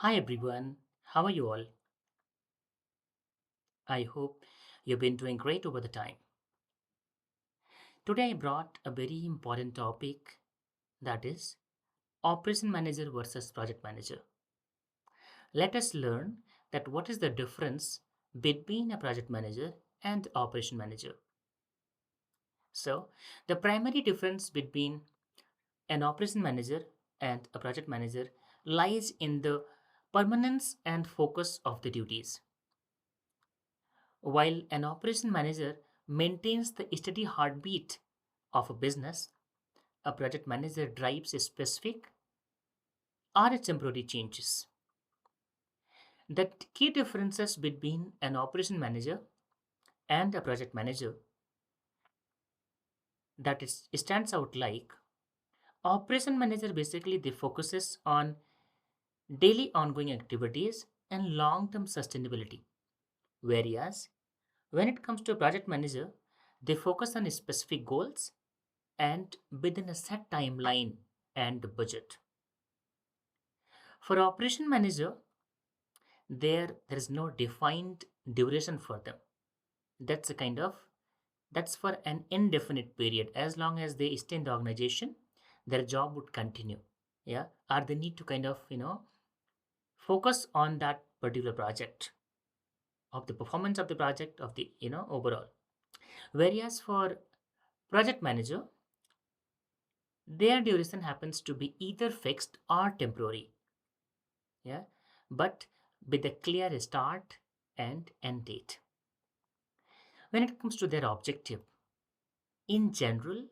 Hi everyone, how are you all? I hope you've been doing great over the time. Today I brought a very important topic, that is operation manager versus project manager. Let us learn that what is the difference between a project manager and operation manager. So, the primary difference between an operation manager and a project manager lies in the permanence and focus of the duties. While an operation manager maintains the steady heartbeat of a business, a project manager drives a specific or a temporary changes. The key differences between an operation manager and a project manager that is stands out like operation manager basically they focuses on daily ongoing activities and long-term sustainability. Whereas when it comes to a project manager, they focus on specific goals and within a set timeline and budget. For operation manager, there is no defined duration for them. That's a kind of that's for an indefinite period. As long as they stay in the organization, their job would continue. Yeah, or they need to kind of focus on that particular project of the performance of the project of the overall. Whereas for project manager, their duration happens to be either fixed or temporary. Yeah, but with a clear start and end date. When it comes to their objective, in general,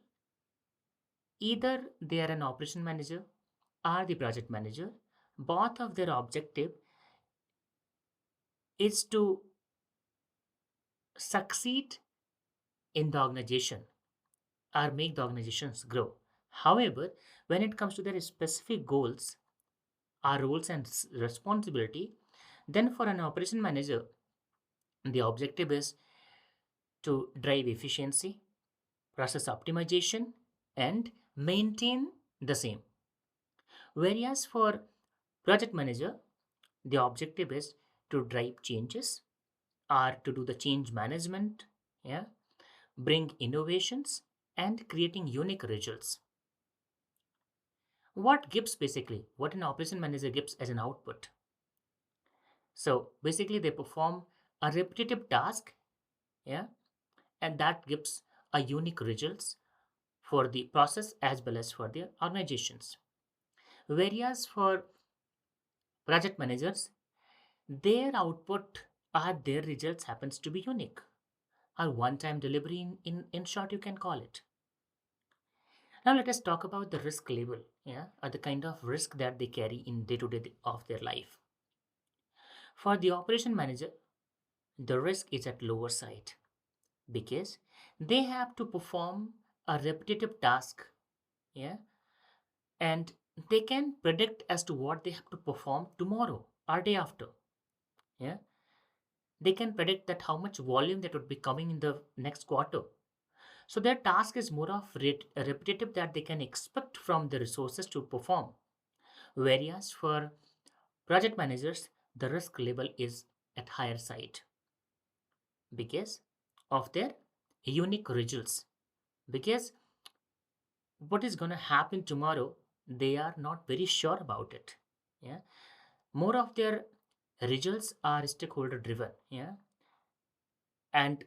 either they are an operation manager or the project manager, both of their objective is to succeed in the organization or make the organizations grow. However, when it comes to their specific goals or roles and responsibility, then for an operation manager, the objective is to drive efficiency, process optimization, and maintain the same. Whereas for project manager, the objective is to drive changes or to do the change management, yeah, bring innovations and creating unique results. What gives basically what an operation manager gives as an output? So basically they perform a repetitive task, yeah, and that gives a unique results for the process as well as for their organizations. Whereas for project managers, their output or their results happens to be unique. A one-time delivery in short you can call it. Now let us talk about the risk level, yeah, or the kind of risk that they carry in day-to-day of their life. For the operation manager, the risk is at lower side because they have to perform a repetitive task, yeah, and they can predict as to what they have to perform tomorrow or day after, yeah. They can predict that how much volume that would be coming in the next quarter. So their task is more of repetitive that they can expect from the resources to perform. Whereas for project managers, the risk level is at higher side because of their unique results. Because what is going to happen tomorrow, they are not very sure about it. Yeah, more of their results are stakeholder driven. Yeah, and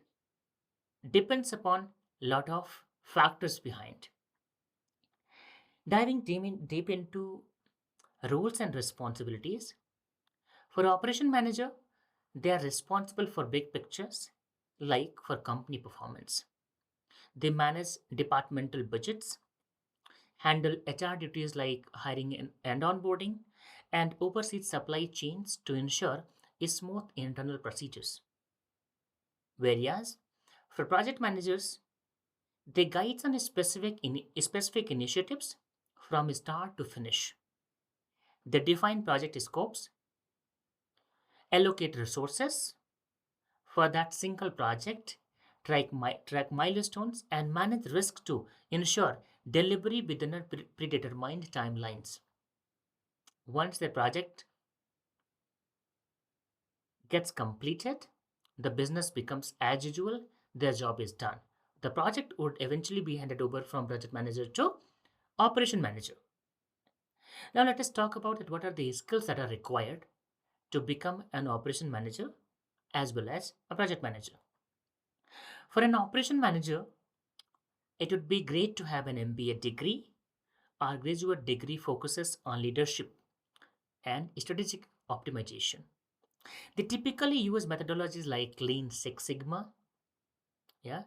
depends upon lot of factors behind. Diving deep into roles and responsibilities, for operation manager, they are responsible for big pictures like for company performance. They manage departmental budgets, handle HR duties like hiring and onboarding, and oversee supply chains to ensure a smooth internal procedures. Whereas for project managers, they guide on specific initiatives from start to finish. They define project scopes, allocate resources for that single project, track milestones, and manage risk to ensure delivery within a predetermined timelines. Once the project gets completed, the business becomes as usual, their job is done. The project would eventually be handed over from project manager to operation manager. Now let us talk about it. What are the skills that are required to become an operation manager as well as a project manager? For an operation manager, it would be great to have an MBA degree. Our graduate degree focuses on leadership and strategic optimization. They typically use methodologies like Lean Six Sigma, yeah,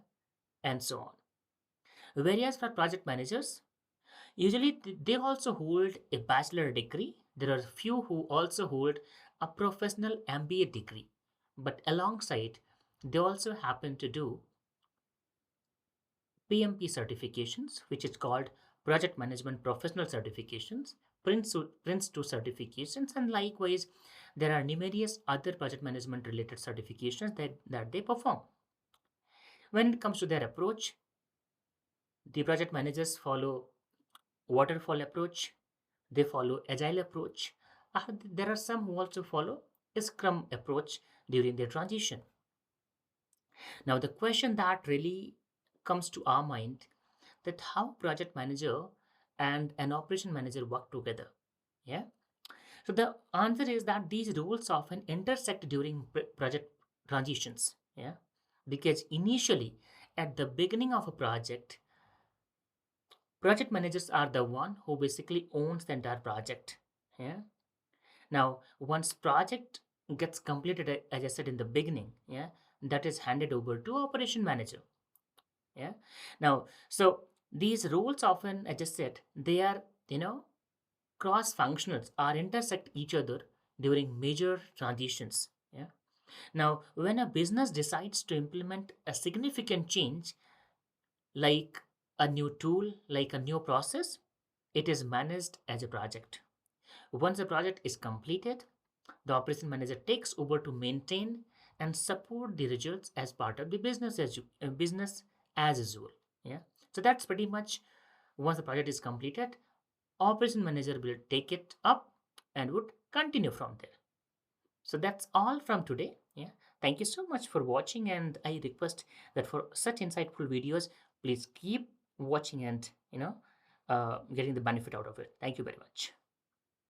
and so on. Whereas for project managers, usually they also hold a bachelor degree. There are few who also hold a professional MBA degree, but alongside, they also happen to do PMP certifications, which is called Project Management Professional Certifications, Prince 2 certifications, and likewise, there are numerous other project management related certifications that they perform. When it comes to their approach, the project managers follow waterfall approach, they follow agile approach. There are some who also follow a scrum approach during their transition. Now, the question that really comes to our mind that how project manager and an operation manager work together. Yeah. So the answer is that these roles often intersect during project transitions. Yeah. Because initially, at the beginning of a project managers are the one who basically owns the entire project. Yeah. Now, once project gets completed, as I said in the beginning, yeah, that is handed over to operation manager. Yeah. Now, so these roles often, I just said, they are, cross functionals or intersect each other during major transitions. Yeah. Now, when a business decides to implement a significant change, like a new tool, like a new process, it is managed as a project. Once the project is completed, the operation manager takes over to maintain and support the results as part of the business as usual. Yeah. So that's pretty much once the project is completed, operation manager will take it up and would continue from there. So that's all from today. Yeah. Thank you so much for watching, and I request that for such insightful videos, please keep watching and getting the benefit out of it. Thank you very much.